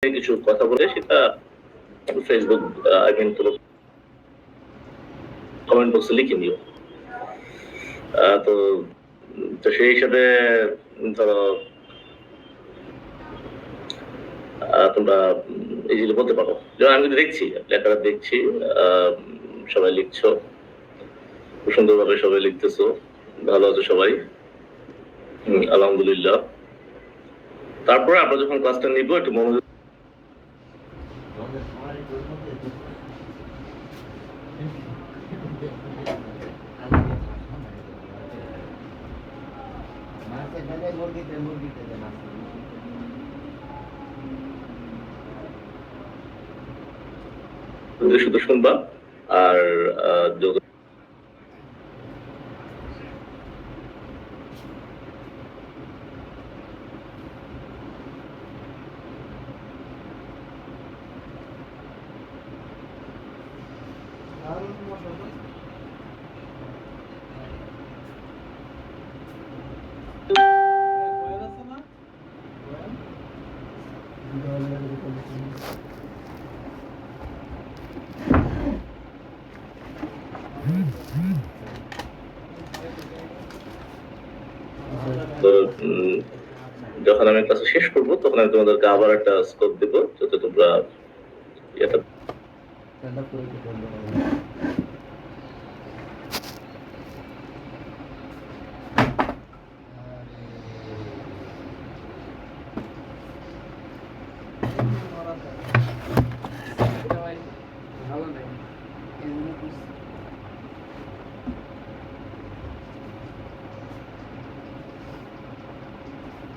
কিছু কথা বলে সেটা ফেসবুক কমেন্ট বক্সে লিখে নিও। তো তো সেই হিসাবে ধরো তোমরা ইজিলি বলতে পারো। যেমন আমি কিন্তু দেখছি লেখাটা দেখছি, সবাই লিখছো খুব সুন্দরভাবে, সবাই লিখতেছো, ভালো আছো সবাই, আলহামদুলিল্লাহ। তারপরে আমরা যখন ক্লাসটা নিব একটু মনোযোগ শুধু শুনবা আর তো যখন আমি ক্লাস শেষ করবো তখন আমি তোমাদেরকে আবার একটা স্কোপ দেব যাতে তোমরা এটা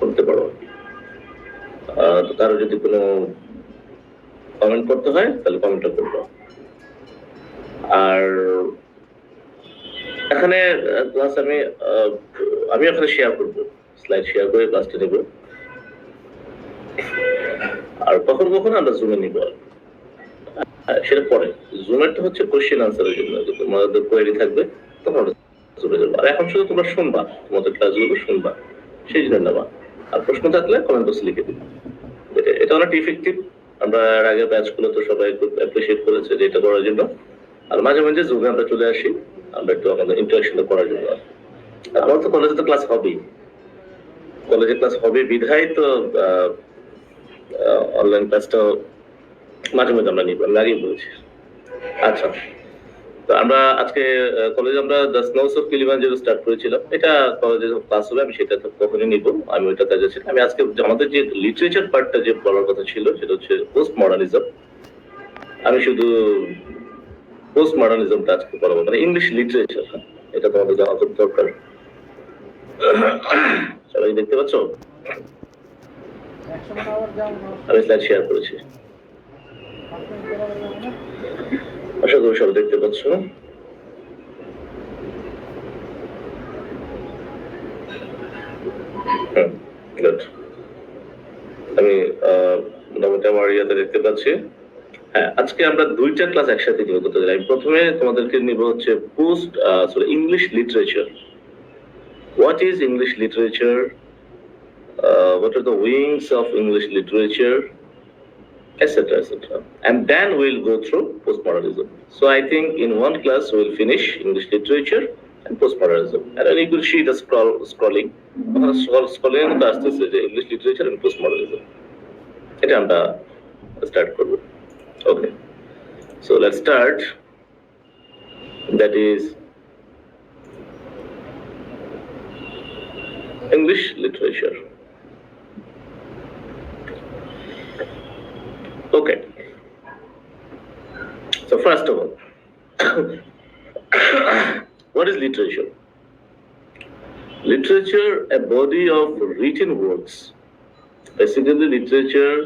করতে পারো। কারো যদি কোনো কমেন্ট করতে হয় তাহলে কমেন্টটা করবো। আর এখানে ক্লাস আমি এখানে শেয়ার করব, স্লাইড শেয়ার করে ক্লাসটা নেব। আর কখনো কখনো আমরা জুমে নিব, সেটা পরে। জুমেরটা হচ্ছে কোশ্চেন আনসারের জন্য, তোমাদের কোয়েরি থাকবে তখন আমরা জুমে যাবো। আর এখন শুধু তোমরা শুনবা, তোমাদের ক্লাসগুলো শুনবা, সেই জন্য নেবা। আর প্রশ্ন থাকলে কমেন্ট বক্সে লিখে দিবে। এটা অনেক ইফেক্টিভ। আমরা এর আগের ব্যাচগুলো তো সবাই খুব অ্যাপ্রিশিয়েট করেছে যে এটা করার জন্য। আর মাঝে মাঝে জুমে আমরা চলে আসি, আমরা একটু আমাদের ইন্টারাকশনটা করার জন্য। আমার তো কলেজে তো ক্লাস হবেই, কলেজে ক্লাস হবে বিধায় তো অনলাইন ক্লাসটা মাঝে মাঝে আমরা নিব, আমি আগেই বলেছি। আচ্ছা, তো আমরা আজকে কলেজে আমরা দ্য স্নোস অফ কিলিমানজারো স্টার্ট করেছিলাম। এটা কলেজে ক্লাস হবে, আমি সেটা তখনই নিব, আমি ওইটা কাজে ছিল। আমি আজকে আমাদের যে লিটারেচার পার্টটা যে বলার কথা ছিল সেটা হচ্ছে পোস্ট মডার্নিজম। আমি শুধু পোস্ট মডার্নিজমটা আজকে পড়াবো, মানে ইংলিশ লিটারেচার, এটা তোমাদের জানা দরকার। সবাই দেখতে পাচ্ছ? আমি স্লাইড শেয়ার করেছি, আশা করি সবাই দেখতে পাচ্ছ। আমি মোটামুটি আমার ইয়াতে দেখতে পাচ্ছি। হ্যাঁ, আজকে আমরা দুইটা ক্লাস একসাথে নিব। আমি প্রথমে তোমাদেরকে নিব হচ্ছে English literature. What is English literature? What are the wings of English literature, etc., etc. And then we'll go through postmodernism. So I think in one class we'll finish English literature and postmodernism. And then you will see the scrolling. Scrolling আসতেছে যে English literature and postmodernism. এটা আমরা start করব। Okay. So let's start. That is English literature. Okay. So first of all, what is literature? Literature, a body of written works. Basically, literature,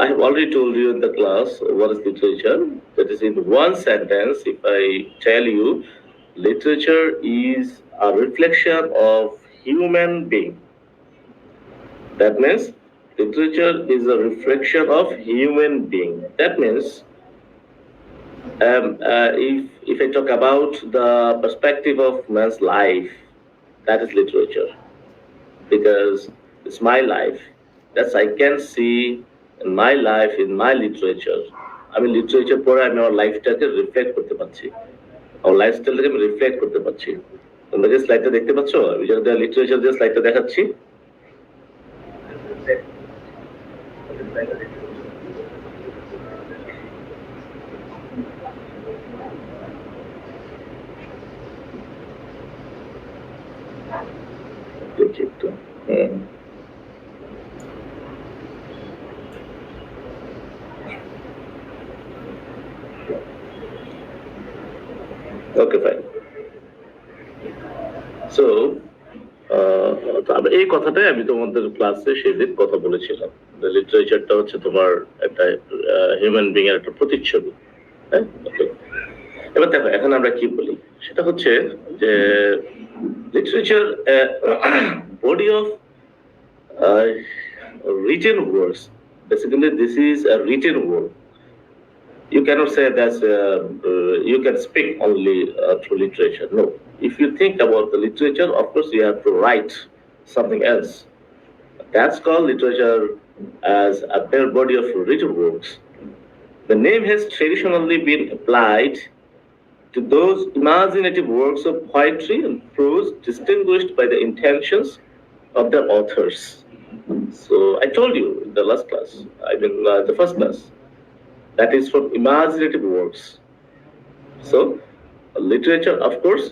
I have already told you in the class what is literature. That is, in one sentence, if I tell you, literature is a reflection of human being. That means literature is a reflection of human being. That means if I talk about the perspective of man's life, that is literature, because it's my life. That's I can see in my life, in my literature. আমি literature পড়ে আমি আমার লাইফটাকে reflect করতে পারছি, আমার লাইফস্টাইলটাকে আমি reflect করতে পারছি। তোমরা যে স্লাইডটা দেখতে পাচ্ছ, আমি যেটা লিটারেচার যে স্লাইডটা দেখাচ্ছি, দেখি একটু। ওকে, ফাইন। সো এই কথাটাই আমি তোমাদের ক্লাসে সেদিন কথা বলেছিলাম। লিটারেচারটা হচ্ছে তোমার একটা হিউম্যান বিং এর একটা প্রতিচ্ছবি। হ্যাঁ, এবার দেখো এখন আমরা কি বলি, সেটা হচ্ছে যে literature body of written words. Basically, this is a written word. You cannot say that you can speak only through literature. No. If you think about the literature, of course, you have to write something else. That's called literature as a bare body of written works. The name has traditionally been applied to those imaginative works of poetry and prose distinguished by the intentions of their authors. So I told you in the last class, the first class, that is from imaginative works. So literature, of course,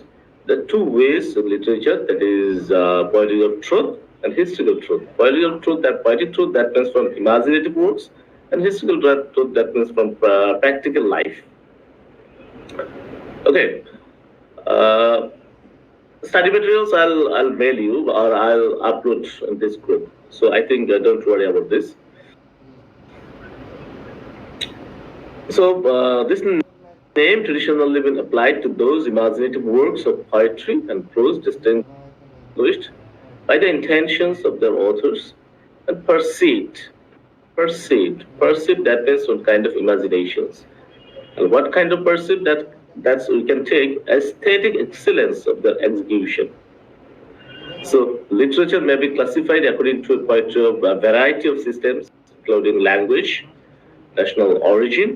there are two ways of literature, that is poetry of truth and historical truth. Poetry of truth, that poetic truth that comes from imaginative works, and historical truth that comes from practical life. Okay. Study materials I'll mail you or I'll upload in this group. So I think don't worry about this. So this name traditionally been applied to those imaginative works of poetry and prose distinguished by the intentions of their authors and perceived. That means some kind of imaginations. And what kind of perceived? That's we can take aesthetic excellence of the execution. So literature may be classified according to quite a variety of systems, including language, national origin,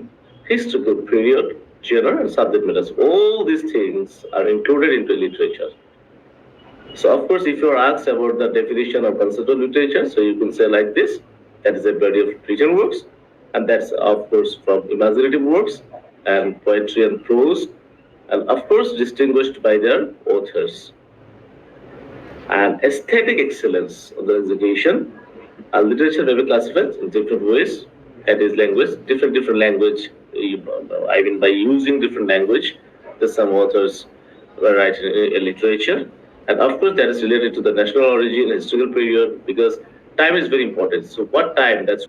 historical period, genre, and subject matters. All these things are included into literature. So of course, if you are asked about the definition of concept of literature, so you can say like this: that is a body of written works, and that's of course from imaginative works and poetry and prose, and of course distinguished by their authors. And aesthetic excellence of the execution, literature may be classified in different ways. That is language, different language. I mean, by using different language, there's some authors were writing a literature, and of course that is related to the national origin, historical period, because time is very important. So what time? That's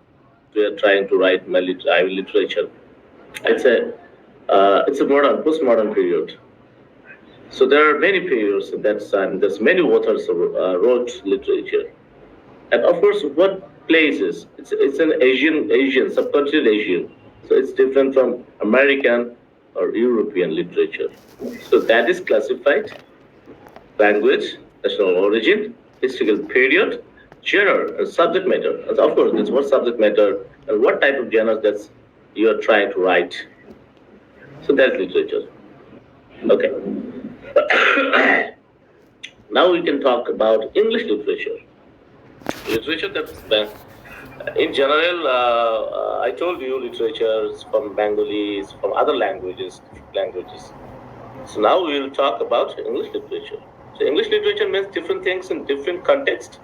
we are trying to write my literature. It's a modern, postmodern period. So there are many periods at that time. There's many authors wrote literature, and of course, what places? It's an Asian subcontinent Asian. So it's different from American or European literature. So that is classified: language, national origin, historical period, genre, and subject matter. And of course, that's what subject matter and what type of genre that's you are trying to write. So that's literature. Okay. Now we can talk about English literature. Literature that's in general, I told you literature is from Bengali, from other languages. So now we will talk about English literature. So English literature means different things in different contexts.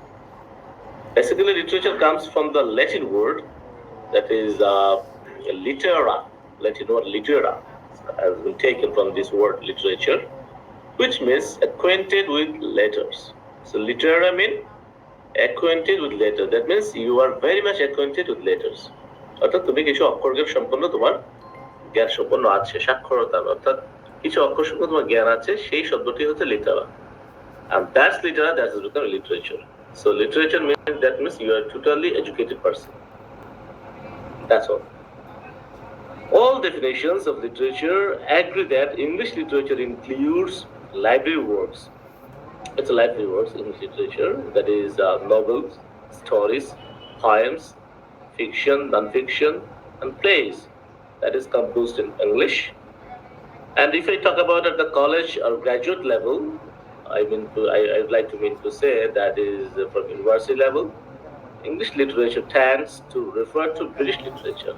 Basically, literature comes from the Latin word that is litera. Latin word litera has been taken from this word literature, which means acquainted with letters. So litera means acquainted with letters. That means you are very much acquainted with letters. অর্থাৎ তুমি কিছু অক্ষর সম্পন্ন তোমার জ্ঞান সম্পন্ন আছে, সাক্ষরতা অর্থাৎ কিছু অক্ষর সম্পন্ন তোমার জ্ঞান আছে, সেই শব্দটি হচ্ছে লিটারা। And that's litera, that is become literature. So literature means that means you are a totally educated person. That's all. All definitions of literature agree that English literature includes library works. It's a library works, English literature, that is novels, stories, poems, fiction, non-fiction, and plays that is composed in English. And if I talk about at the college or graduate level, I'd like to mean to say that is from university level, English literature tends to refer to British literature.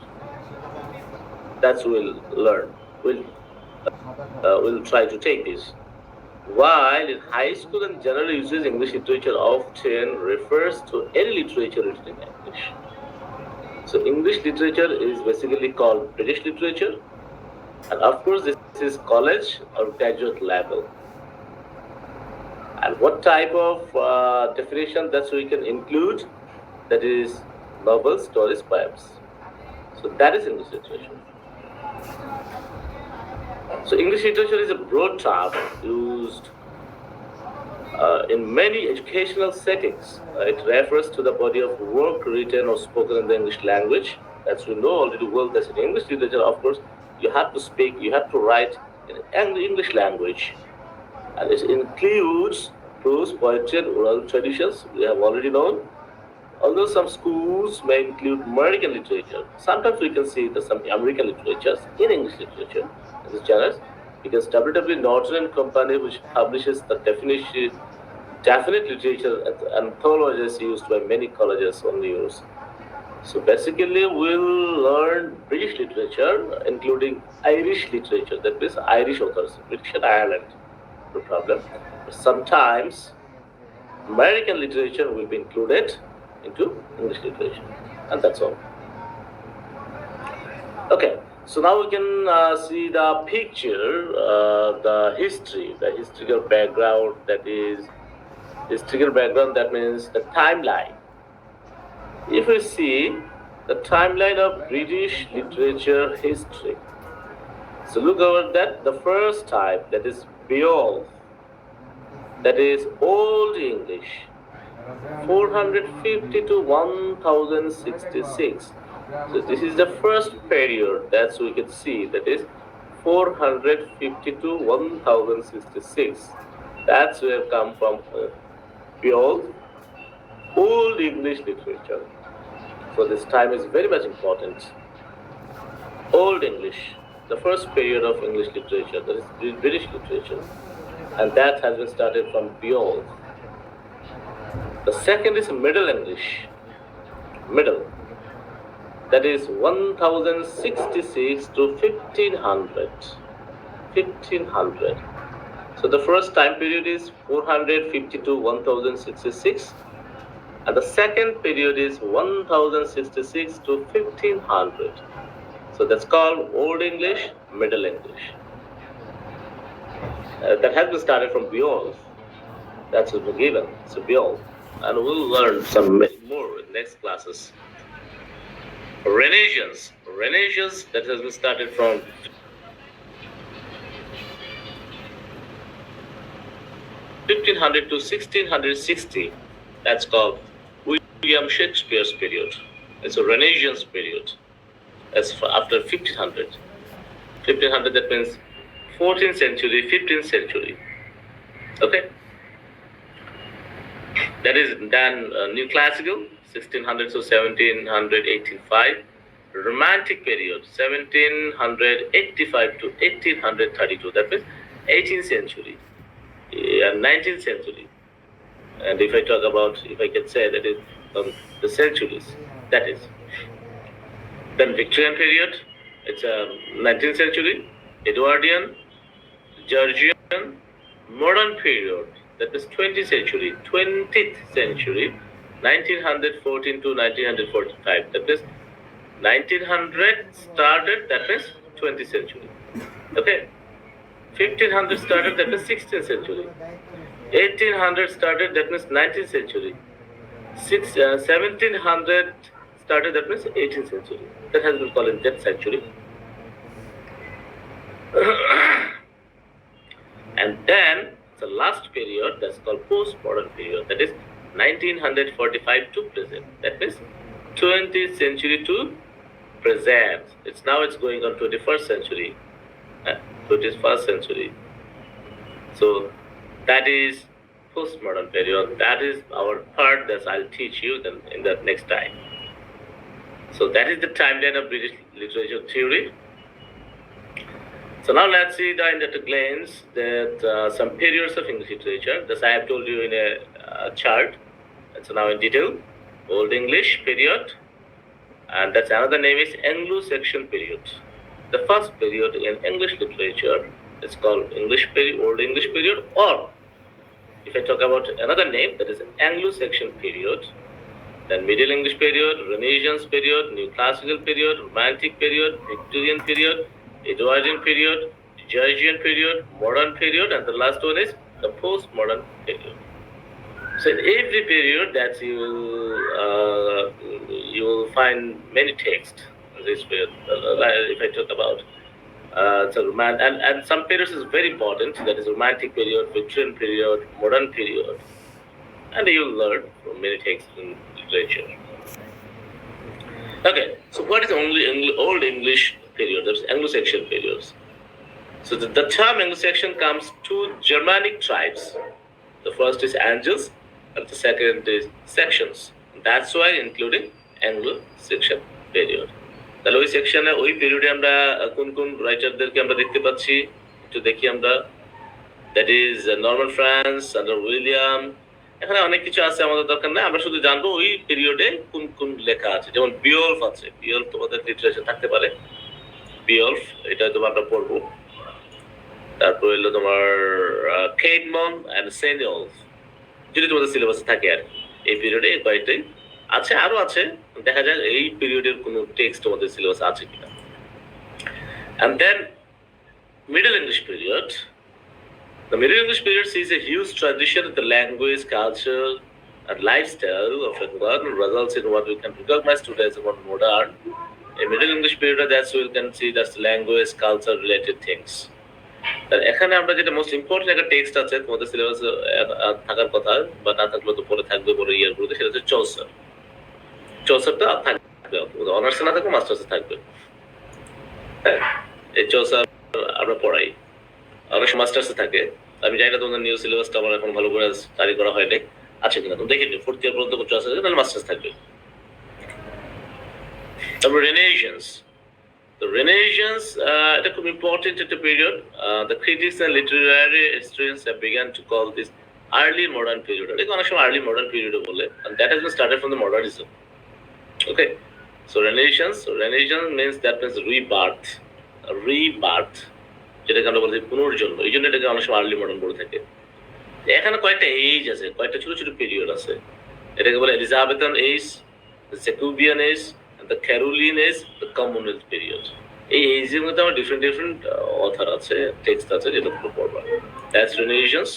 That's we'll learn. We'll try to take this. While in high school and general usage, English literature often refers to any literature written in English. So English literature is basically called British literature, and of course this is college or graduate level. And what type of definition that we can include? That is novels, stories, poems. So that is English literature. So English literature is a broad term used in many educational settings. It refers to the body of work written or spoken in the English language. As we know already well, that in English literature, of course, you have to speak, you have to write in the English language. And it includes prose, poetry, and oral traditions, we have already known. Although some schools may include American literature, sometimes we can see some American literatures in English literature in this genres, because W. Norton and Company, which publishes the definite literature anthologies used by many colleges on the use. So basically, we'll learn British literature, including Irish literature, that means Irish authors, British and Ireland, no problem. But sometimes American literature will be included into English literature, and that's all. Okay, so now we can see the picture, the historical background. That is historical background. That means the timeline. If we see the timeline of British literature history, so look over that. The first type, that is Beowulf, that is Old English, 450 to 1066. So this is the first period that we can see, that is 450 to 1066. That's where come from Beowulf, Old English literature. So this time is very much important. Old English, the first period of English literature, that is British literature, and that has been started from Beowulf. The second is Middle English, middle, that is 1066 to 1500. 1500. So the first time period is 450 to 1066, and the second period is 1066 to 1500. So that's called Old English, Middle English. That has been started from Beowulf. That's what we're given. So Beowulf. And we'll learn some more in next classes. Renaissance. Renaissance, that has been started from 1500 to 1660. That's called William Shakespeare's period. It's a Renaissance period. That's after 1500. 1500, that means 14th century, 15th century. Okay? That is then New Classical, 1600 to 1700, 1805. Romantic period, 1785 to 1832. That means 18th century and 19th century. And if I talk about, if I can say that is the centuries, that is. Then Victorian period, it's 19th century, Edwardian, Georgian, modern period, that is 20th century, 1914 to 1945. That means 1900 started, that means 20th century. Okay. 1500 started, that means 16th century. 1800 started, that means 19th century. 1700 started, that means 18th century. That has been called in that century. And then the last period, that's called postmodern period, that is 1945 to present. That means 20th century to present. It's going on 21st century. 21st century. So that is postmodern period. That is our part that I'll teach you then in the next time. So that is the timeline of British literature theory. So now let's see the at a glance that some periods of English literature. This I have told you in a chart. So now in detail, Old English period, and that's another name is Anglo-Saxon period. The first period in English literature is called English period, Old English period, or if I talk about another name, that is Anglo-Saxon period. Then Middle English period, Renaissance period, New Classical period, Romantic period, Victorian period, Edwardian period, Georgian period, Modern period, and the last one is the Postmodern period. So in every period that you will find many texts. This period, if I talk about and some periods is very important. That is Romantic period, Victorian period, Modern period, and you will learn from many texts in literature. Okay, so what is only Old English period? That's Anglo-Saxon periods. So the term Anglo-Saxon comes to Germanic tribes. The first is Angles, and the second is Saxons. That's why including Anglo-Saxon period. তাহলে ওই সেকশনে ওই পিরিয়ডে আমরা কোন কোন রাইটারদেরকে আমরা দেখতে পাচ্ছি একটু দেখি আমরা। That is Norman France under William. এখানে অনেক কিছু আছে, আমাদের দরকার নেই, আমরা শুধু জানবো ওই পিরিয়ডে কোন কোন লেখা আছে। যেমন বিওলফ আছে, বিওলফ তোমাদের লিটারেচার থাকতে পারে, বিওলফ এটা তোমার আমরা পড়বো। তারপর হলো তোমার কেইডমন অ্যান্ড সেনিয়লফ, যদি তোমাদের সিলেবাসে থাকে আর এই পিরিয়ডে কয়েকটাই আছে, আরো আছে, দেখা যাক এই পিরিয়ডের কোনো টেক্সট তোমাদের সিলেবাসে আছে কিনা। And then Middle English period. The Middle English period sees a huge tradition of the language, culture, and lifestyle of England, results in what we can recognize today as one modern. A Middle English period, that's we can see that's language, culture related things. এখানে আমরা যেটা most important একটা text আছে তোমাদের সিলেবাসে থাকার কথা, বা না থাকলে তো পরে থাকবে পরে ইয়ারগুলোতে, সেটা হচ্ছে চৌসার। চৌসারটা থাকবে, অনার্সে না থাকবে মাস্টার্সে থাকবে। হ্যাঁ, এই চৌসার আমরা পড়াই, অনেক মাস্টার্সে থাকে। আমি জানি না তোমাদের নিউ সিলেবাসটা আমার এখন ভালো করে জারি করা হয়নি, আছে কিনা তুমি দেখে নিও। ফোর্থ ইয়ার পর্যন্ত চৌসার আছে, তাহলে মাস্টার্স থাকবে। তারপর রেনেসান্স। The Renaissance, এটা খুব ইম্পর্টেন্ট একটা period. The critics and literary historians have begun to call this early modern period. এটা অনেক সময় early modern period বলে, and that has been started from the modernism. Okay, so Renaissance means that means rebirth, যেটাকে আমরা বলি পুনর্জন্ম। এই জন্য এটাকে অনেক সময় আর্লি মডার্ন বলে থাকে। এখানে কয়েকটা এজ আছে, কয়েকটা ছোট ছোট পিরিয়ড আছে। এটাকে বলে Elizabethan age, Jacobean age, the Caroline is the Commonwealth period. এই এজের মধ্যে আমার ডিফারেন্ট অথার আছে, টেক্সট আছে, যেটা তোমরা পড়বা। That's renaissance.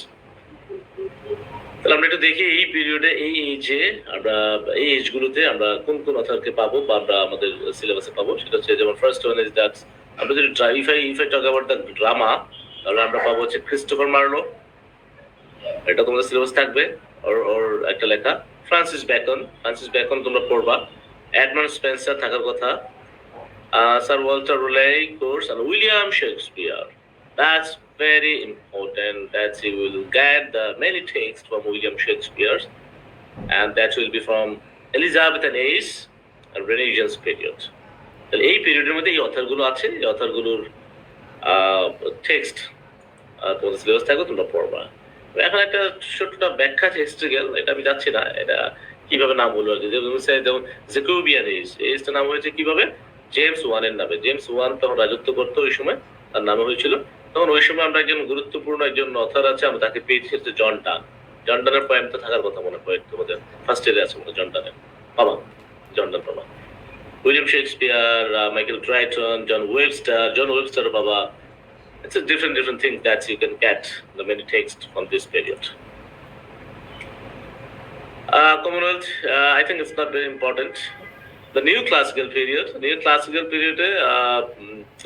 তাহলে আমরা একটু দেখি এই পিরিয়ডে, এই এজে আমরা, এই এজগুলোতে আমরা কোন কোন অথারকে পাবো বা আমরা আমাদের সিলেবাসে পাবো। সেটা হচ্ছে যেমন ফার্স্ট ওয়ান ইজ দ্যাট, আমরা যদি if I talk about the drama, তাহলে আমরা পাবো হচ্ছে ক্রিস্টোফার মার্লো, এটা তোমাদের সিলেবাস থাকবে। ওর একটা লেখা। ফ্রান্সিস বেকন তোমরা পড়বা। এডমান্ড স্পেন্সার থাকার কথা, Sir Walter Raleigh course, and William Shakespeare. That's very important, that you will get the many texts from William Shakespeare, and that will be from Elizabethan age and Renaissance period. তাহলে এই পিরিয়ডের মধ্যে এই অথারগুলো আছে, এই অথারগুলোর text তোমাদের syllabus থাকবে, তোমরা পড়বা। এখন একটা ছোট্ট ব্যাখ্যা আছে হিস্ট্রিক্যাল, এটা আমি যাচ্ছি না, এটা কিভাবে নাম বলবো আর কি। যেমন জ্যাকোবিয়ান এজটার নাম হয়েছে কিভাবে, জেমস ওয়ানের নামে। জেমস ওয়ান তখন রাজত্ব করতো ওই সময়, তার নামে হয়েছিল। তখন ওই সময় আমরা একজন গুরুত্বপূর্ণ একজন অথার আছে, আমরা তাকে পেয়েছি, হচ্ছে জন ডানের পয়েন্ট তো থাকার কথা মনে হয় তোমাদের ফার্স্ট ইয়ারে আছে মনে, জন ডানের পাবা, জন ডান পাবা। উইলিয়াম শেক্সপিয়ার, মাইকেল ক্রাইটন, জন ওয়েবস্টার বাবা। It's a different things that you can get the many texts from this period. Commonwealth, I think it's not very important. The New Classical period,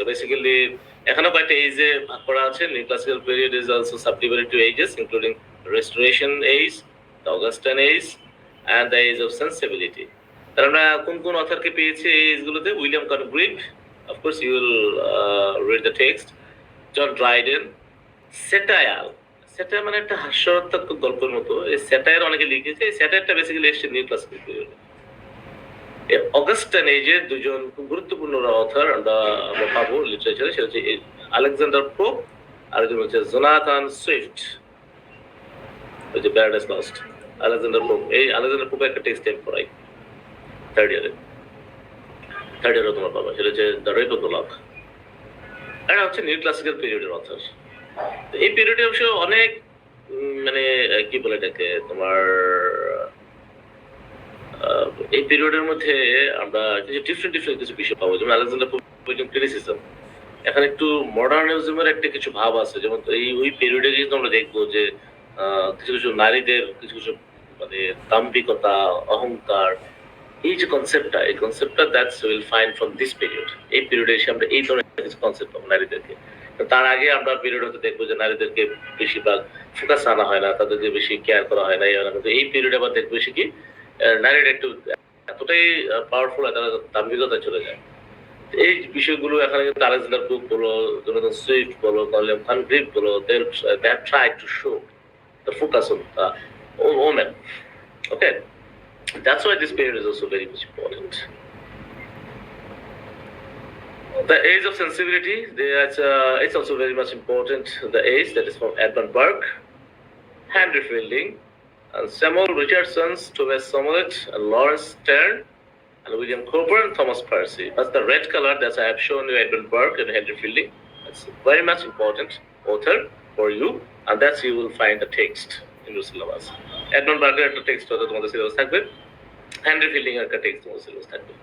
basically এখানে কয়েকটা এজে ভাগ করা আছে। New Classical period is also subdivided to ages, including Restoration age, the Augustan age, and the age of sensibility. তাহলে আমরা কোন কোন অথরকে পেয়েছি এই এজগুলোতে? William Congreve, of course you will read the text. John Dryden, satire মানে একটা হাস্যরসাত্মক গল্পের মতো। এই স্যাটায়ার অনেকে লিখেছে, এই স্যাটায়ারটা বেসিক্যালি এসেছে নিউ ক্লাসিক্যাল পিরিয়ডে। অগাস্টাইন এজের দুজন খুব গুরুত্বপূর্ণ অথর আমরা পাবো লিটারেচারে, সেটা হচ্ছে আলেকজান্ডার পোপ আর একজন হচ্ছে জোনাথন সুইফট, ওই যে প্যারাডাইস লস্ট। আলেকজান্ডার পোপ, এই আলেকজান্ডার পোপের একটা টেক্সট টাইম পড়াই থার্ড ইয়ারে তোমার পাবা, সেটা হচ্ছে the rape of the lock. এটা হচ্ছে নিউ ক্লাসিক্যাল পিরিয়ডের অথর। এই পিরিয়ডে অবশ্য অনেক মানে কি বলে এটাকে তোমার এই পিরিয়ডের মধ্যে আমরা কিছু ডিফারেন্ট কিছু বিষয় পাবো, যেমন আলেকজান্ডার পোপের ক্রিটিসিজম। এখানে একটু মডার্নিজমের একটা কিছু ভাব আছে, যেমন এই ওই পিরিয়ডে কিন্তু আমরা দেখবো যে কিছু কিছু নারীদের কিছু কিছু মানে দাম্ভিকতা, অহংকার, এই যে কনসেপ্টটা, এই কনসেপ্টটা that's will find from this period. এই পিরিয়ডে এসে আমরা এই ধরনের কিছু কনসেপ্ট পাবো নারীদেরকে। তার আগে আমরা পিরিয়ড হতে দেখবো যে নারীদেরকে বেশিরভাগ ফোকাস আনা হয় না, তাদেরকে বেশি কেয়ার করা হয় না, কিন্তু এই পিরিয়ডে আবার দেখবো বেশি কি নারীরা একটু এতটাই পাওয়ারফুল, তারা দাম্ভিকতায় চলে যায়। এই বিষয়গুলো এখানে কিন্তু আলেকজান্ডার পোপ বলো, জোনাথন সুইফট বলো, কনলেম কনগ্রিভ বলো, they have tried to show the focus on women. Okay, that's why this period is also very much important. The age of sensibility, it's also very much important. The age that is from Edmund Burke, Henry Fielding, and Samuel Richardson's Thomas Smollett, and Lawrence Stern, and William Cooper and Thomas Percy. That's the red color that I have shown you, Edmund Burke and Henry Fielding. That's very much important author for you, and that's you will find the text in your syllabus. Edmund Burke একটা text হয়তো তোমাদের syllabus থাকবে, Henry Fielding একটা text তোমাদের syllabus থাকবে।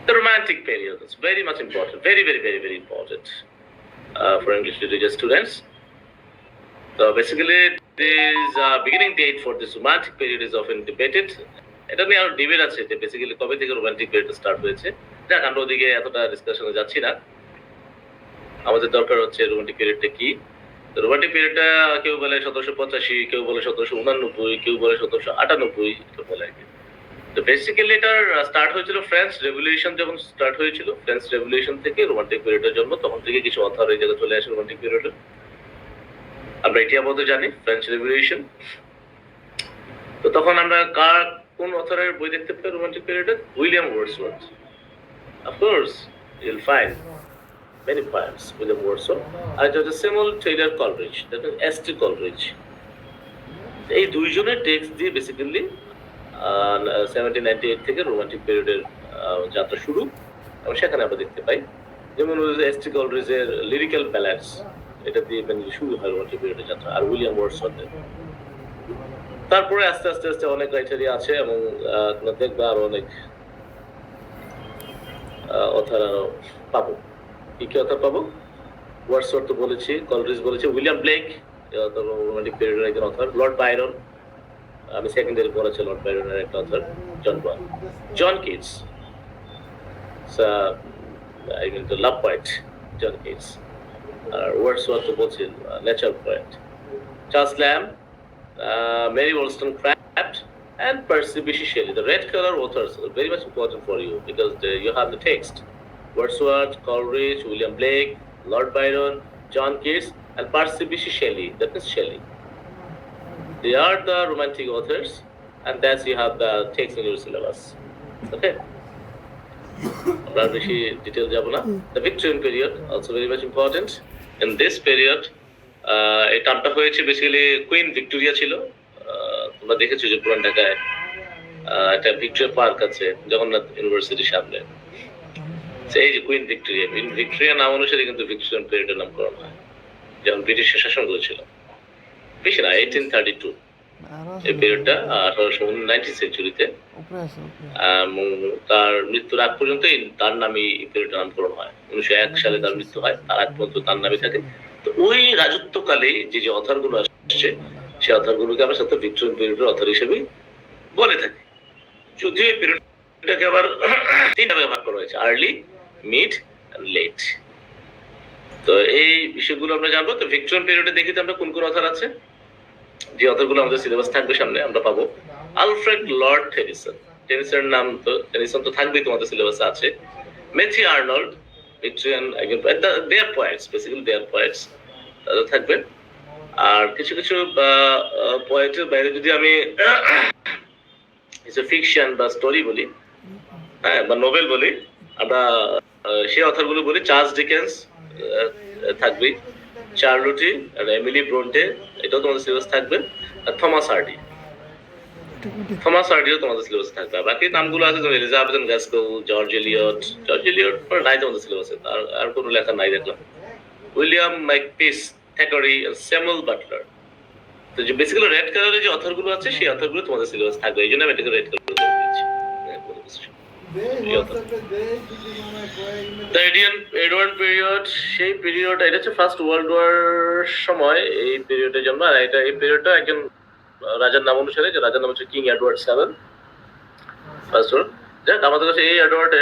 The romantic period is very much important, very important for English literature students. So basically, this beginning date for this romantic period is often debated. এটা নিয়ে আরো debate আছে যে basically কবে থেকে রোমান্টিক পিরিয়ড স্টার্ট হয়েছে। যাক, আমরা ওদিকে এতটা ডিসকাশনে যাচ্ছি না, আমাদের দরকার হচ্ছে রোমান্টিক পিরিয়ডটা কি। রোমান্টিক পিরিয়ডটা কেউ বলে 1785, কেউ বলে 1789, কেউ বলে 1798, কেউ বলে আর কি। তো বেসিক্যালি এটার স্টার্ট হয়েছিল ফ্রেঞ্চ রেভলিউশন যখন স্টার্ট হয়েছিল, ফ্রেঞ্চ রেভলিউশন থেকে রোমান্টিক পিরিয়ডের জন্ম। তখন থেকে কিছু অথর এই জায়গায় চলে আসে রোমান্টিক পিরিয়ডে। আমরা এটি আপাতত জানি ফ্রেঞ্চ রেভলিউশন। তো তখন আমরা কোন অথরের বই দেখতে পাই রোমান্টিক পিরিয়ডে? William Wordsworth. Of course, you'll find many poems William Wordsworth, আর এটা হচ্ছে Samuel Taylor Coleridge, that is S T. Coleridge. এই দুইজনের টেক্সট দিয়ে বেসিক্যালি 1798 থেকে রোমান্টিক পিরিয়ডের যাত্রা শুরু, এবং সেখানে আমরা দেখতে পাই যেমন এস.টি. কলরিজের লিরিক্যাল ব্যালান্স, এটা দিয়ে শুরু হয় রোমান্টিক পিরিয়ডের যাত্রা, আর উইলিয়াম ওয়ার্ডসওয়ার্থের। তারপরে আস্তে আস্তে আস্তে অনেক ক্রাইটেরিয়া আছে, এবং তোমরা দেখবে আরো অনেক অথর পাবো। কি কি অথর পাবো? ওয়ার্ডসওয়ার্থ বলেছি, কলরিজ বলেছি, উইলিয়াম ব্লেক রোমান্টিক পিরিয়ডের একজন অথর, লর্ড বাইরন, আমি সেকেন্ডারি পড়েছি লর্ড বাইরনের একটা author, John Keats, I mean the love poet John Keats. আর ওয়ার্ডসওয়ার্থ বলছি nature poet, Charles Lamb, Mary Wollstonecraft, and Percy Bysshe Shelley. The red color authors are very much important for you because you have the text. Wordsworth, Coleridge, William Blake, Lord Byron, John Keats, and Percy Bysshe Shelley. That means Shelley. They are the romantic authors, and that's you have the text in your syllabus. Okay. আমরা বেশি detail যাব না। The Victorian period also very much important. In this period, এই টার্মটা হয়েছে basically queen Victoria ছিল। তোমরা দেখেছো যে পুরান ঢাকায় একটা ভিক্টোরিয়া পার্ক আছে জগন্নাথ ইউনিভার্সিটির সামনে। এই যে কুইন ভিক্টোরিয়া নাম অনুসারে কিন্তু ভিক্টোরিয়ান পিরিয়ডের নামকরণ হয়, যখন ব্রিটিশের শাসন করেছিল। বেশি না, 1832 এই পিরিয়ডটা, 19th সেঞ্চুরিতে। তার মৃত্যুর আগ পর্যন্ত তার নামই এই পিরিয়ডের নামকরণ হয়। 1901 সালে তার মৃত্যু হয়, তার আগ পর্যন্ত তার নামই থাকে। তো ওই রাজত্বকালে যে যে অথর গুলো আসছে, সেই অথর গুলোকে আমরা সাথে ভিক্টোরিয়ান পিরিয়ডের অথর হিসেবে বলে থাকি। যদিও এই পিরিয়ডটাকে আবার তিন ভাগে ভাগ করা হয়েছে, আর্লি, মিড এন্ড লেট। তো এই বিষয়গুলো আমরা জানবো। তো ভিক্টোরিয়ান পিরিয়ডে দেখি তো আমরা কোন কোন অথর আছে, যে অথর গুলো আমাদের সিলেবাস থাকবে সামনে। আমরা পাবো আলফ্রেড লর্ড টেনিসনের নাম, তো টেনিসন তো থাকবেই তোমাদের সিলেবাসে আছে। ম্যাথিউ আর্নল্ড, ভিক্টোরিয়ান একজন, দেয়ার পয়েটস, বেসিক্যালি দেয়ার পয়েটস থাকবেন। আর কিছু কিছু পয়েটের বাইরে যদি আমি কিছু ফিকশন বা স্টোরি বলি, হ্যাঁ, বা নোবেল বলি, আমরা সেই অথরগুলো বলি। চার্লস ডিকেন্স থাকবে, চার্লোটি আর এমিলি ব্রন্টে, এটাও তোমাদের সিলেবাস থাকবে, আর থমাস হার্ডি। থমাস হার্ডিও তোমাদের সিলেবাস থাকবে। বাকি নামগুলো আছে যেমন Elizabeth Gaskell, George Eliot. George Eliot নাই তোমাদের সিলেবাসে, আর কোনো লেখা নাই দেখলাম। William Makepeace Thackeray, Samuel Butler. তো যে বেসিক্যালি রেড কালারের যে অথরগুলো আছে সেই অথরগুলো তোমাদের সিলেবাস থাকবে, এই জন্য আমি এটাকে রেড কালার করে দিয়েছি। এডওয়ার্ড পিরিয়ড, সেই পিরিয়ড, এটা হচ্ছে ফার্স্ট ওয়ার্ল্ড ওয়ার সময় এই পিরিয়ডের জন্য। আর এটা এই পিরিয়ডটা একজন রাজার নাম অনুসারে, যে রাজার নাম হচ্ছে কিং এডওয়ার্ড 7 ফার্স্ট ওয়ার্ল্ড। যাক, আমাদের কাছে এই এডওয়ার্ডে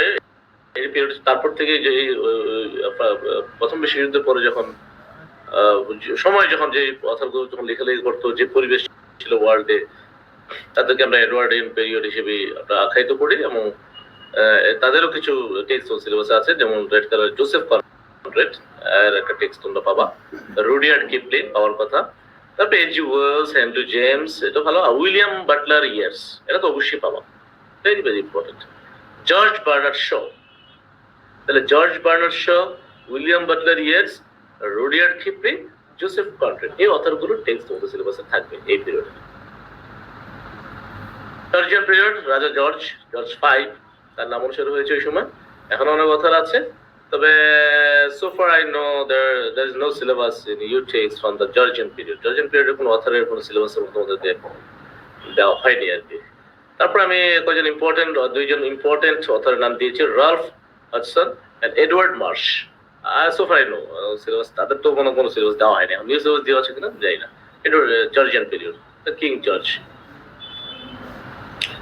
এই পিরিয়ড, তারপর থেকে যে প্রথম বিশ্বযুদ্ধের পরে যখন সময়, যখন যে অথরগুলো যখন লেখালেখি করতো, যে পরিবেশ ছিল ওয়ার্ল্ডে, তাদেরকে আমরা এডওয়ার্ডিয়ান পিরিয়ড হিসেবে আমরা আখ্যায়িত করি। এবং তাদেরও কিছু টেক্সট সিলেবাস আছে, যেমন রেড কালার জোসেফ কনরেড এর একটা টেক্সট তোমরা পাবা, রুডিয়ার্ড কিপলিং পাওয়ার কথা, তারপরে H G Wells, Henry James, এটা ভালো। উইলিয়াম বাটলার ইয়ার্স, এটা তো অবশ্যই পাবা, very very important. George Bernard Shaw, তাহলে George Bernard Shaw, William Butler Yeats, Rudyard Kipling, Joseph Conrad, এই অথরগুলোর টেক্সট তোমাদের সিলেবাসে থাকবে এই পিরিয়ডে। জর্জিয়ান পিরিয়ড, রাজা জর্জ 5 তার নাম অনুসারে হয়েছে ওই সময়। এখন অনেক অথর আছে, তবে so far I know there is no syllabus in your text from the Georgian period. Georgian period এর কোনো অথরের কোনো সিলেবাসের মধ্যে তোমাদেরকে দেওয়া হয়নি আর কি। তারপর আমি কয়েকজন দুইজন ইম্পর্টেন্ট অথরের নাম দিয়েছি, Ralph Hudson and Edward Marsh. so far I know syllabus, তাদের তো কোনো সিলেবাস দেওয়া হয়নি। নিউ সিলেবাস দেওয়া আছে কিনা জানি না। Edward, Georgian period, the King George.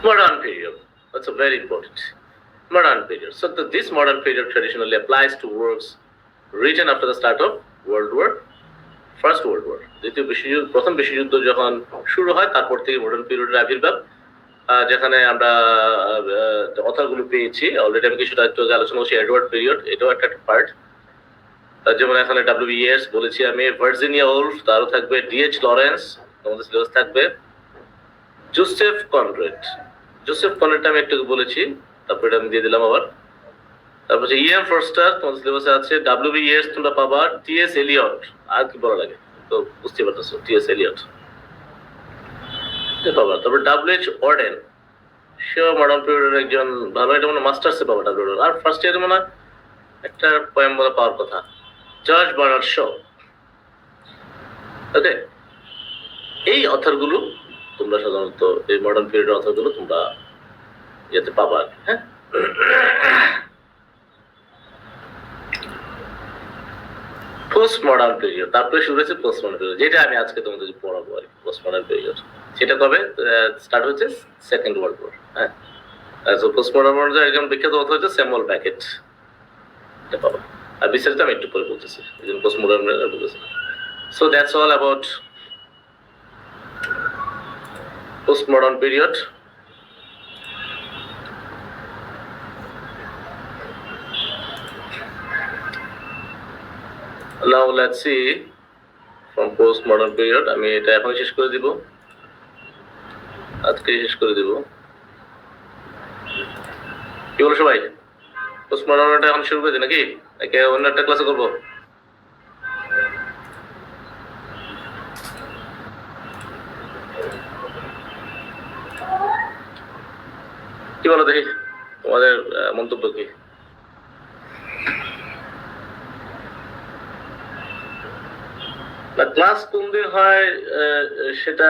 Modern period, that's a very important. Modern period. So this modern period traditionally applies to works written after the start of First World War. দ্বিতীয় বিশ্বযুদ্ধ, প্রথম বিশ্বযুদ্ধ যখন শুরু হয় তারপর থেকে মডার্ন পিরিয়ডের আবির্ভাব, যেখানে আমরা অথরগুলো পেয়েছি। অলরেডি আমি কিছুটা একটু আলোচনা করছি এডওয়ার্ড পিরিয়ড, এটাও একটা পার্ট। যেমন এখানে ডাব্লিউ ইয়েস বলেছি আমি, ভার্জিনিয়া উলফ, তারও থাকবে, ডিএইচ লরেন্স, তোমাদের সিলেবাস থাকবে, জোসেফ কনরেড। জোসেফ কনরেড আমি একটু বলেছি, তারপর এটা আমি দিয়ে দিলাম আবার। তারপর হচ্ছে ইএম ফরস্টার, তোমাদের সিলেবাসে আছে, ডাব্লিউ বি ইয়েস তোমরা পাবা, টিএস এলিয়ট, আর কি বলা লাগে তো বুঝতে পারতেছো, টিএস এলিয়ট পাবা। তারপর ডাব্লিউ.এইচ. অর্ডেন, সেও মডার্ন পিরিয়ডের একজন ভালো, এটা মানে মাস্টার্সে পাবা ডাব্লিউ। আর ফার্স্ট ইয়ারে মনে হয় একটা পয়েম বলা পাওয়ার কথা, জর্জ বার্নার্ড শ। ওকে, এই অথরগুলো তোমরা সাধারণত এই মডার্ন পিরিয়ডের অথরগুলো তোমরা ইয়েতে পাবা, হ্যাঁ। পোস্ট মডার্ন পিরিয়ড, তারপরে শুরু হয়েছে পোস্ট মডার্ন পিরিয়ড, যেটা আমি আজকে তোমাদের পড়াবো আর কি। পোস্ট মডার্ন পিরিয়ড সেটা কবে স্টার্ট হচ্ছে? সেকেন্ড ওয়ার্ল্ড ওয়ার, হ্যাঁ। পোস্ট মডার্ন পিরিয়ডের একজন বিখ্যাত অথর হচ্ছে স্যামুয়েল ব্যাকেট, এটা পাবা। আর বিস্তারিত আমি একটু পরে বলতেছি, একজন পোস্ট মডার্ন বলতেছি। So that's all about postmodern period. Now let's see from postmodern period. আমি এটা এখনই শেষ করে দিব, আজকে শেষ করে দিব। কি বলো সবাই? postmodern এখন শুরু করে দিই নাকি অন্য একটা ক্লাসে করবো? কি বলো দেখি, তোমাদের মন্তব্য কি? ক্লাস কোন দিন হয় সেটা,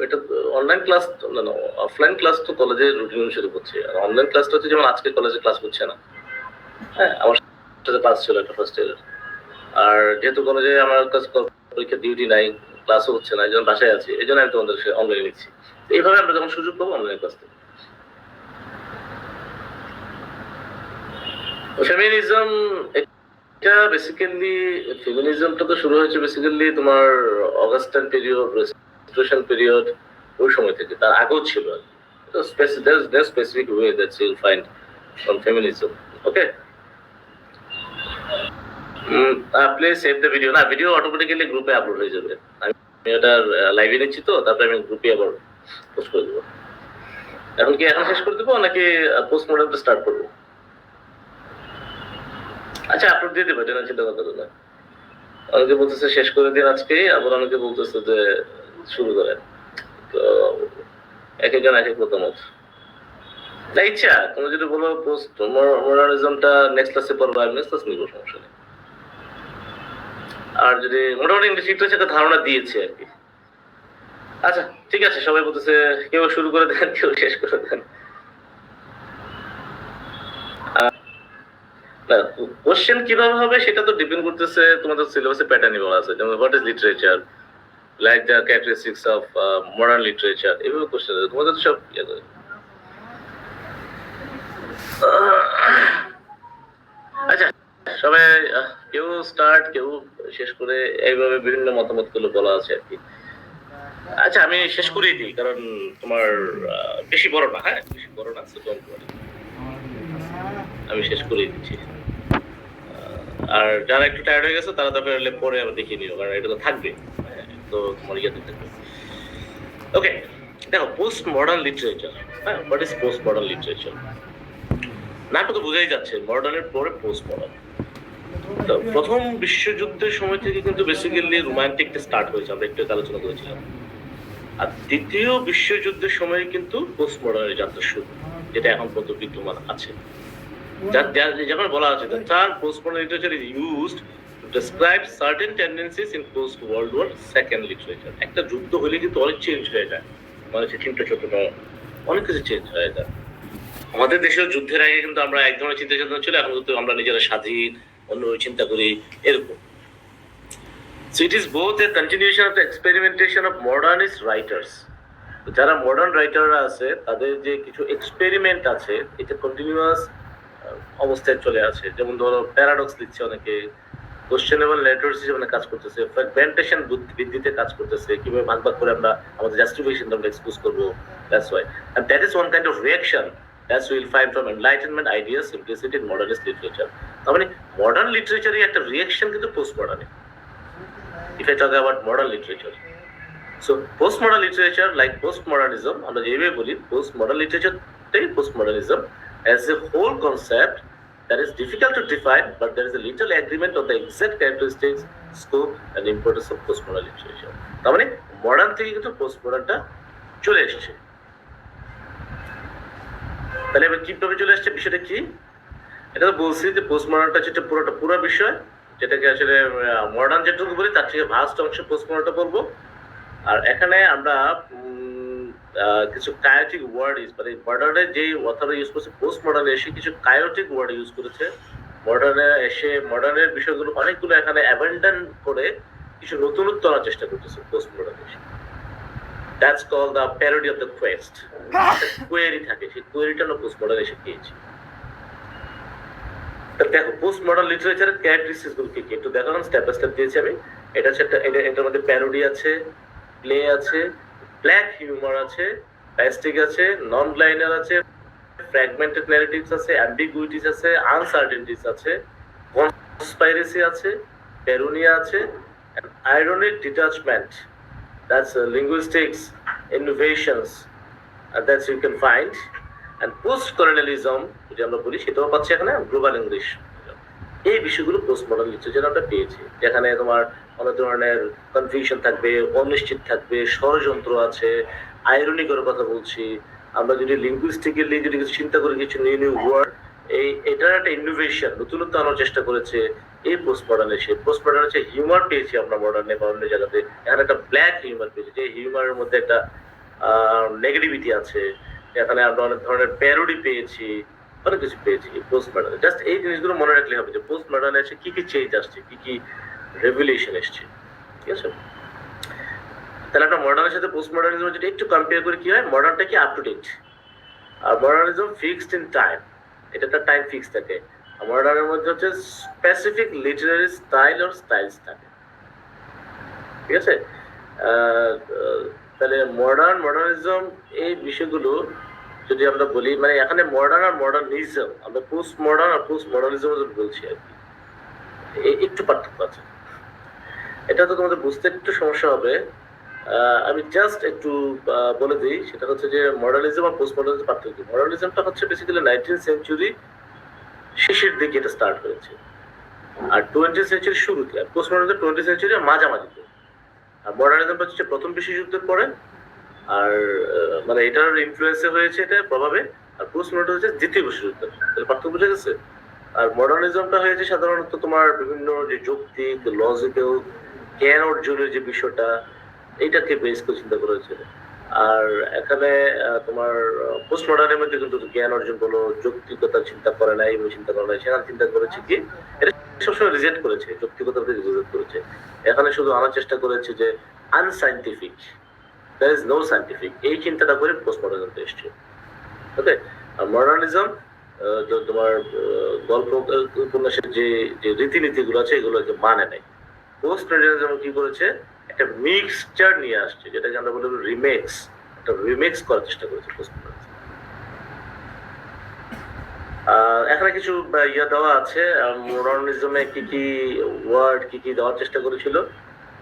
এটা অনলাইন ক্লাস না, অফলাইন ক্লাস তো কলেজে রুটিন অনুসারে হচ্ছে। আর অনলাইন ক্লাসটা হচ্ছে যেমন আজকে কলেজে ক্লাস হচ্ছে না, হ্যাঁ, আমার সাথে ক্লাস ছিল একটা ফার্স্ট ইয়ারের। আর যেহেতু কলেজে আমার কাছে পরীক্ষা ডিউটি নাই, ক্লাসও হচ্ছে না, এই জন্য বাসায় আছি, এই জন্য আমি তোমাদের অনলাইনে নিচ্ছি। এইভাবে আমরা যখন সুযোগ পাবো অনলাইন ক্লাস থেকে। ফেমিনিজম, এটা বেসিক্যালি ফেমিনিজমটা তো শুরু হয়েছে বেসিক্যালি তোমার অগাস্টাইন পিরিয়ড, রেস্টোরেশন পিরিয়ড, ওই সময় থেকে। তার আগেও ছিল আর কি। There's no specific way that you'll find from feminism. Okay. Please save the video. না, ভিডিও অটোমেটিক্যালি গ্রুপে আপলোড হয়ে যাবে। আমি এটা লাইভে নিচ্ছি তো, তারপরে আমি গ্রুপে আবার পোস্ট করে দেবো। এখন কি এখন শেষ করে দেবো নাকি পোস্ট মডার্নটা স্টার্ট করবো? আচ্ছা, আপলোড দিয়ে দেবো, এটা চিন্তা করতে না। অনেকে বলতেছে শেষ করে দিন আজকে, আবার অনেকে বলতেছে যে শুরু করেন। তো এক একজন এক এক মতামত। না, ইচ্ছা তুমি যদি বলো পোস্ট মডার্নিজমটা নেক্সট ক্লাসে পড়বো, আমি নেক্সট ক্লাস নিবো, সমস্যা নেই। আর যদি মোটামুটি ইংলিশ লিটারেচার একটা ধারণা দিয়েছে আর কি। আচ্ছা ঠিক আছে, সবাই বলতেছে কেউ শুরু করে দেন, কেউ শেষ করে দেন। না, কোশ্চেন কিভাবে হবে সেটা তো ডিপেন্ড করতেছে তোমাদের সিলেবাসে প্যাটার্নই বলা আছে, যেমন what is literature, like the characteristics of modern literature, এভাবে কোশ্চেন আছে তোমাদের তো সব ইয়ে করে। আচ্ছা সবাই কেউ স্টার্ট, কেউ শেষ করে, এইভাবে বিভিন্ন মতামত গুলো বলা আছে আর কি। আচ্ছা আমি শেষ করেই দিই, কারণ তোমার বেশি বড় না, হ্যাঁ বেশি বড় না, আমি শেষ করেই দিচ্ছি। আর যারা একটু টায়ার্ড হয়ে গেছে তারা তারপরে পরে আবার দেখিয়ে নিও, কারণ এটা তো থাকবে, তো তোমার ইয়েতে থাকবে। ওকে, দেখো পোস্ট মডার্ন লিটারেচার, হ্যাঁ what is post modern literature? নামটা তো বোঝাই যাচ্ছে, মডার্নের পরে পোস্ট মডার্ন। তো প্রথম বিশ্বযুদ্ধের সময় থেকে কিন্তু বেসিক্যালি রোমান্টিকটা স্টার্ট হয়েছে, আমরা একটু আলোচনা করেছিলাম। আর দ্বিতীয় বিশ্বযুদ্ধের সময় কিন্তু পোস্ট মডার্নের যাত্রা শুরু, যেটা এখন পর্যন্ত বিদ্যমান আছে। যেমন বলা আছে, the term postmodern literature is used to describe certain tendencies in post World War II literature. একটা যুদ্ধ হলে কিন্তু অনেক চেঞ্জ হয়ে যায়, মানে চিন্তা চেতনা অনেক কিছু চেঞ্জ হয়ে যায়। আমাদের দেশেও যুদ্ধের আগে কিন্তু আমরা এক ধরনের চিন্তা চেতনা ছিল, এখন কিন্তু আমরা নিজেরা স্বাধীন, অন্য চিন্তা করি, এরকম। So it is both a continuation of the experimentation of modernist writers. যারা মডার্ন রাইটাররা আছে তাদের যে কিছু এক্সপেরিমেন্ট আছে, এটা কন্টিনিউয়াস অবস্থায় চলে আছে। যেমন ধরো প্যারাডক্স লিখছে অনেকে, কোশ্চেনেবল লেটার্স হিসেবে কাজ করতেছে, ফ্র্যাগমেন্টেশন বৃদ্ধিতে কাজ করতেছে, কিভাবে ভাগ ভাগ করে আমরা আমাদের জাস্টিফিকেশনটা আমরা এক্সপোজ করবো। That's why, and that is one kind of reaction that's will find from enlightenment ideas simplicity in modernist literature. তার মানে মডার্ন লিটারেচারের একটা রিঅ্যাকশন কিন্তু পোস্ট মডার্নে, if I talk about modern literature. So post modern literature like post modernism, আমরা যেভাবে বলি post modern লিটারেচারটাই post modernism as a whole concept that is difficult to define, but there is a little agreement on the exact characteristics, scope and importance of postmodern literature. তার মানে modern থেকে কিন্তু পোস্টমডার্নটা চলে এসেছে। তাহলে এবার কিভাবে চলে আসছে, বিষয়টা কি? এটা তো বলছি যে পোস্টমডার্নটা হচ্ছে পুরো বিষয়, যেটাকে আসলে মডার্ন যেটুকু বলি তার থেকে ভাস্ট অংশ পোস্টমডার্নটা বলবো। আর এখানে আমরা কিছু কায়োটিক ওয়ার্ড ইউজ, মানে মডার্নে যেই অথর ইউজ করছে, পোস্ট মডার্নে এসে কিছু কায়োটিক ওয়ার্ড ইউজ করেছে। মডার্নে এসে মডার্নের বিষয়গুলো অনেকগুলো এখানে অ্যাবেন্ডন করে কিছু নতুনত্ব আনার চেষ্টা করতেছে পোস্ট মডার্নে এসে। That's call the parody of the Quest. Query থাকে, সেই কোয়েরিটা আমরা পোস্ট মডার্ন এসে পেয়েছি। দেখো পোস্ট মডার্ন লিটারেচারের ক্যারেক্টারিস্টিক্স গুলো কি কি একটু দেখো, স্টেপ বাই স্টেপ দিয়েছি আমি। এটা হচ্ছে এটার মধ্যে প্যারোডি আছে, প্লে আছে, ব্ল্যাক হিউমার আছে, প্যাস্টিক আছে, নন লাইনার আছে, ফ্র্যাগমেন্টেড ন্যারেটিভস আছে, অ্যাম্বিগুইটিস আছে, আনসার্টেনিটিস আছে, কনস্পাইরেসি আছে, প্যারোনিয়া আছে, ironic detachment, that's linguistics innovations, that's you can find, and postcolonialism যদি আমরা বলি সেটাও পাচ্ছি এখানে, গ্লোবাল ইংলিশ। এই বিষয়গুলো পোস্ট মডার্ন লিটারেচার আমরা পেয়েছি, যেখানে তোমার অনেক ধরনের কনফিউশন থাকবে, অনিশ্চিত থাকবে, ষড়যন্ত্র আছে, আইরনিকের কথা বলছি। আমরা যদি লিঙ্গুইস্টিক্যালি যদি কিছু চিন্তা করি, কিছু নিউ নিউ ওয়ার্ড, এটার একটা ইনোভেশন, নতুনত্ব আনার চেষ্টা করেছে এই পোস্ট মডার্ন এসে। পোস্ট মডার্ন হচ্ছে হিউমার পেয়েছি আমরা মডার্নে বা অন্য জায়গাতে, এখানে একটা ব্ল্যাক হিউমার পেয়েছি, যে হিউমারের মধ্যে একটা নেগেটিভিটি আছে। এখানে আমরা অনেক ধরনের প্যারোডি পেয়েছি, অনেক কিছু পেয়েছি পোস্ট মডার্নে। জাস্ট এই জিনিসগুলো মনে রাখলে হবে যে পোস্ট মডার্নে এসে কি কি চেঞ্জ আসছে, কি কি রেভলিউশন এসছে, ঠিক আছে? তাহলে আমরা মডার্নের সাথে পোস্ট মডার্নিজম যদি একটু কম্পেয়ার করি, কি হয়, মডার্নটা কি আপ টু ডেট, আর মডার্নিজম ফিক্সড ইন টাইম, এটা তার টাইম ফিক্স থাকে। আর মডার্নের মধ্যে হচ্ছে স্পেসিফিক লিটারারি স্টাইল আর স্টাইলস থাকে, ঠিক আছে? তাহলে মডার্নিজম এই বিষয়গুলো যদি আমরা বলি, মানে এখানে মডার্ন আর মডার্নিজম, আমরা পোস্ট মডার্ন আর পোস্ট মডার্নিজম বলছি আর কি, একটু পার্থক্য আছে। এটা তো তোমাদের বুঝতে একটু সমস্যা হবে। আমি জাস্ট একটু বলে দিই, সেটা হচ্ছে যে মডার্নিজম আর পোস্ট মডার্নিজম পার্থক্য। মডার্নিজমটা হচ্ছে বেসিক্যালি 19th সেঞ্চুরি শেষের দিকে এটা স্টার্ট হয়েছে, আর 20th সেঞ্চুরির শুরুতে। আর পোস্ট মডার্নিজম 20th সেঞ্চুরির মাঝামাঝিতে। আর মডার্নিজমটা হচ্ছে প্রথম বিশ্বযুদ্ধের পরে, আর মানে এটার ইনফ্লুয়েন্সে হয়েছে, এটা প্রভাবে। আর পোস্ট মডার্নিজম হচ্ছে দ্বিতীয় বিশ্বযুদ্ধ। পার্থক্য বুঝে গেছে? আর মডার্নিজমটা হয়েছে সাধারণত তোমার বিভিন্ন যে যৌক্তিক লজিক্যাল জ্ঞান অর্জনের যে বিষয়টা, এইটাকে বেস করে চিন্তা করা হয়েছে। আর এখানে তোমার পোস্ট মডার্নের মধ্যে কিন্তু জ্ঞান অর্জন বলো, যৌক্তিকতা চিন্তা করে নাই, চিন্তা করে নাই, সেখানে চিন্তা করেছে কি এটা সবসময় রিজেক্ট করেছে, যৌক্তিকতাকে রিজেক্ট করেছে। এখানে শুধু আনার চেষ্টা করেছে যে unscientific, there is no scientific, এই চিন্তাটা করে পোস্ট মডার্নিজম এসছে। ওকে। আর মডার্নিজম তোমার গল্প উপন্যাসের যে যে রীতিনীতিগুলো আছে এগুলোকে মানে নাই। পোস্ট মডার্নিজম কি করেছে, একটা মিক্সচার নিয়ে আসছে, যেটাকে আমরা বলি রিমেক্স, একটা রিমেক্স করার চেষ্টা করেছে পোস্ট মডার্নিজম। এখানে কিছু ইয়া দেওয়া আছে, মডার্নিজমে কি কি ওয়ার্ড কি কি দেওয়ার চেষ্টা করেছিল।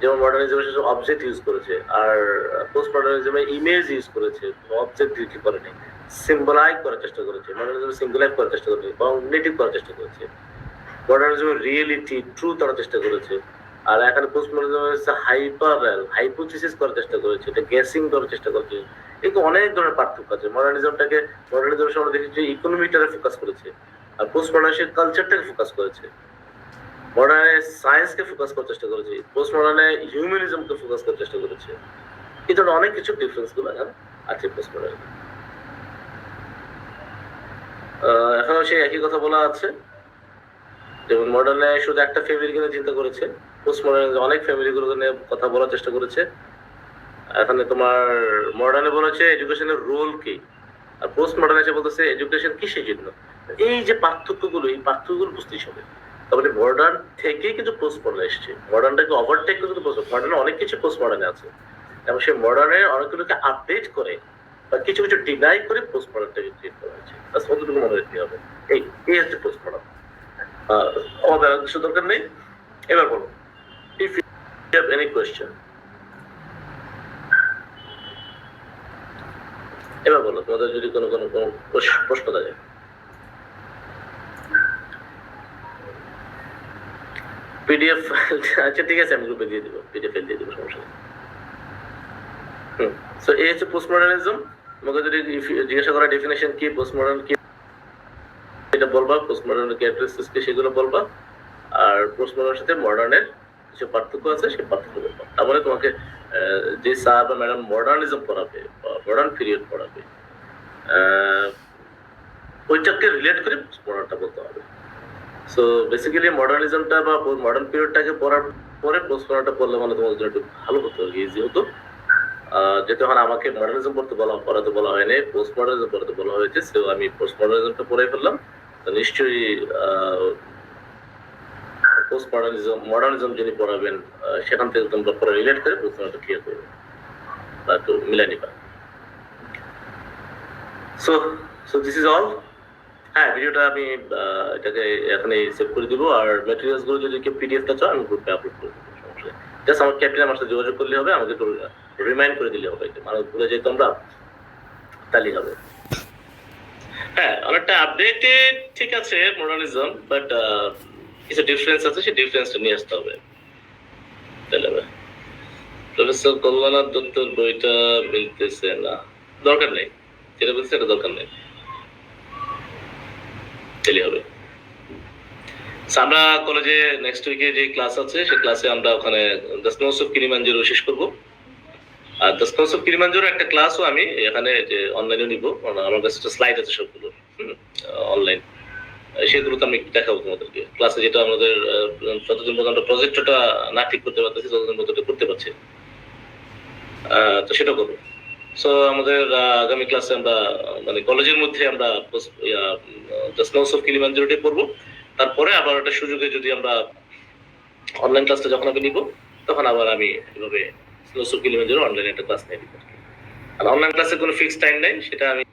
যেমন মডার্নিজমে অবজেক্ট ইউজ করেছে, আর পোস্ট মডার্নিজমে ইমেজ ইউজ করেছে, অবজেক্ট কি করেনি, সিম্বলাইজ করার চেষ্টা করেছে। মডার্নিজম সিম্বলাইজ করার চেষ্টা করেছে, কগনিটিভ করার চেষ্টা করেছে। মডার্নিজম রিয়েলিটি ট্রুথ আনার চেষ্টা করেছে। আর এখানে পোস্ট মডার্নিজম হচ্ছে হাইপাররেল হাইপোথিসিস করার চেষ্টা করেছে, এটা গেসিং করার চেষ্টা করেছে। কিন্তু অনেক ধরনের পার্থক্য আছে। মডার্নিজমের সময় দেখেছি ইকোনমিটারে ফোকাস করেছে, আর পোস্ট মডার্নিজম কালচারটাকে ফোকাস করেছে। মডার্নে সায়েন্সকে ফোকাস করার চেষ্টা করেছে, পোস্ট মডার্নে হিউম্যানিজমকে ফোকাস করার চেষ্টা করেছে। এই ধরনের অনেক কিছু ডিফারেন্স গুলো এখানে আছে পোস্ট মডার্নিজম। এখনো সেই একই কথা বলা আছে। যেমন মডার্নে শুধু একটা ফ্যামিলিকে নিয়ে চিন্তা করেছে, পোস্ট মডার্নে অনেক ফ্যামিলিগুলোকে নিয়ে কথা বলার চেষ্টা করেছে। এখানে তোমার মডার্নে বলেছে এডুকেশনের রোল কি, আর পোস্ট মডার্নে এসে বলতেছে এডুকেশন কিসের জন্য। এই যে পার্থক্যগুলো, এই পার্থক্যগুলো বুঝতেই হবে। তারপরে মডার্ন থেকেই কিন্তু পোস্ট মডার্ন এসছে, মডার্নটাকে ওভারটেক কিন্তু পোস্ট মডার্নে অনেক কিছু পোস্ট মডার্নে আছে, এবং সেই মডার্নের অনেকগুলোকে আপডেট করে বা কিছু কিছু ডিনাই করে পোস্ট মডার্নটাকে ক্রিয়েট করা হয়েছে। অতটুকু মনে রাখতে হবে। এই হচ্ছে পোস্ট মডার্ন। আমাদের আর কিছু দরকার নেই। এবার বলো, if you have any question, এবার বলো তোমাদের যদি কোনো কোনো কোনো প্রশ্ন থাকে। পিডিএফ আচ্ছা ঠিক আছে, আমি গ্রুপে দিয়ে দিব, পিডিএফ দিয়ে দিব, সমস্যা নেই। সো এই হচ্ছে পোস্ট মডার্নিজম। তোমাকে যদি জিজ্ঞাসা করা ডেফিনেশন কি, পোস্ট মডার্ন কি, এটা বলবা, পোস্ট মডার্নের ক্যারেক্টারিস্টিক্স কি সেগুলো বলবা, আর পোস্ট মডার্নের সাথে মডার্নের কিছু পার্থক্য আছে সেই পার্থক্য বলবা। তারপরে তোমাকে যে স্যার বা ম্যাডাম মডার্নিজম পড়াবে বা মডার্ন পিরিয়ড পড়াবে, ওইটাকে রিলেট করে পোস্ট মডার্নটা বলতে হবে। সো বেসিক্যালি মডার্নিজমটা বা মডার্ন পিরিয়ডটাকে পড়ার পরে পোস্ট মডার্নটা পড়লে মানে তোমাদের জন্য একটু ভালো হতো, ইজি হতো। যেহেতু এখন আমাকে মডার্নিজম পড়াতে বলা হয়নি, পোস্ট মডার্নিজম পড়াতে বলা হয়েছে, সো আমি পোস্ট মডার্নিজমটা পড়ে ফেললাম। তো নিশ্চয়ই পোস্ট মডার্নিজম যিনি পড়াবেন সেখান থেকে তোমরা পরে রিলেট করে পোস্ট মডার্নটা ক্লিয়ার করবে বা একটু মিলাই নিবা। So this is all. হ্যাঁ, ভিডিওটা আমি এটাকে এখানে সেভ করে দিব, আর ম্যাটেরিয়ালস গুলো যদি কেউ পিডিএফটা চাও আমি গ্রুপে আপলোড করে দেবো, সমস্যা নেই। জাস্ট আমার ক্যাপ্টেন আমার সাথে যোগাযোগ করলে হবে, আমাকে একটু রিমাইন্ড করে দিলে হবে, মানে ভুলে যাই তোমরা, তাহলেই হবে। হ্যাঁ, অনেকটা আপডেটেড ঠিক আছে মডার্নিজম, বাট কিছু ডিফারেন্স আছে, সেই ডিফারেন্সটা নিয়ে আসতে হবে, তাহলে হবে। প্রফেসর কল্যাণনাথ দত্তর বইটা মিলতেছে না, দরকার নেই, যেটা বলছে এটা দরকার নেই, তাহলে হবে। আমরা কলেজে নেক্সট উইকে যে ক্লাস আছে সেই ক্লাসে আমরা ওখানে দ্য স্নোস অফ কিলিমাঞ্জারো শেষ করব। আর দ্য স্নোস অফ কিলিমাঞ্জারো একটা ক্লাসও আমি এখানে যে অনলাইনে নিব, আমার কাছে একটা স্লাইড আছে সবগুলো অনলাইন, সেগুলো তো আমি দেখাবো তোমাদেরকে ক্লাসে, যেটা আমাদের যতদিন পর্যন্ত আমরা প্রজেক্টটা না ঠিক করতে পারতেছি ততদিন পর্যন্ত করতে পারছি, তো সেটা করবো। সো আমাদের আগামী ক্লাসে আমরা মানে কলেজের মধ্যে আমরা দ্য স্নোস অফ কিলিমাঞ্জারোটাই পড়বো। তারপরে আবার একটা সুযোগে যদি আমরা অনলাইন ক্লাসটা যখন আমি নিব, তখন আবার আমি এভাবে স্নোস অফ কিলিমাঞ্জারো অনলাইনে একটা ক্লাস নিয়ে দিব। আর অনলাইন ক্লাসে কোনো ফিক্সড টাইম নাই, সেটা আমি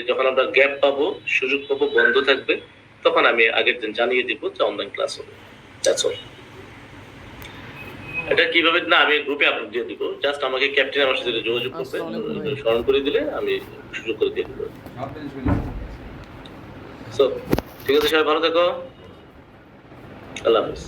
যখন আমরা গ্যাপ পাবো, সুযোগ পাবো, বন্ধ থাকবে, তখন আমি আগের দিন জানিয়ে দিব যে অনলাইন ক্লাস হবে। That's all. এটা কিভাবে না আমি গ্রুপে আপলোড দিয়ে দিব, জাস্ট আমাকে ক্যাপ্টেন আমার সাথে যোগাযোগ করবে, স্মরণ করে দিলে আমি সুযোগ করে দিয়ে দিব। সো ঠিক আছে, সবাই ভালো থেকো, আল্লাহ হাফেজ।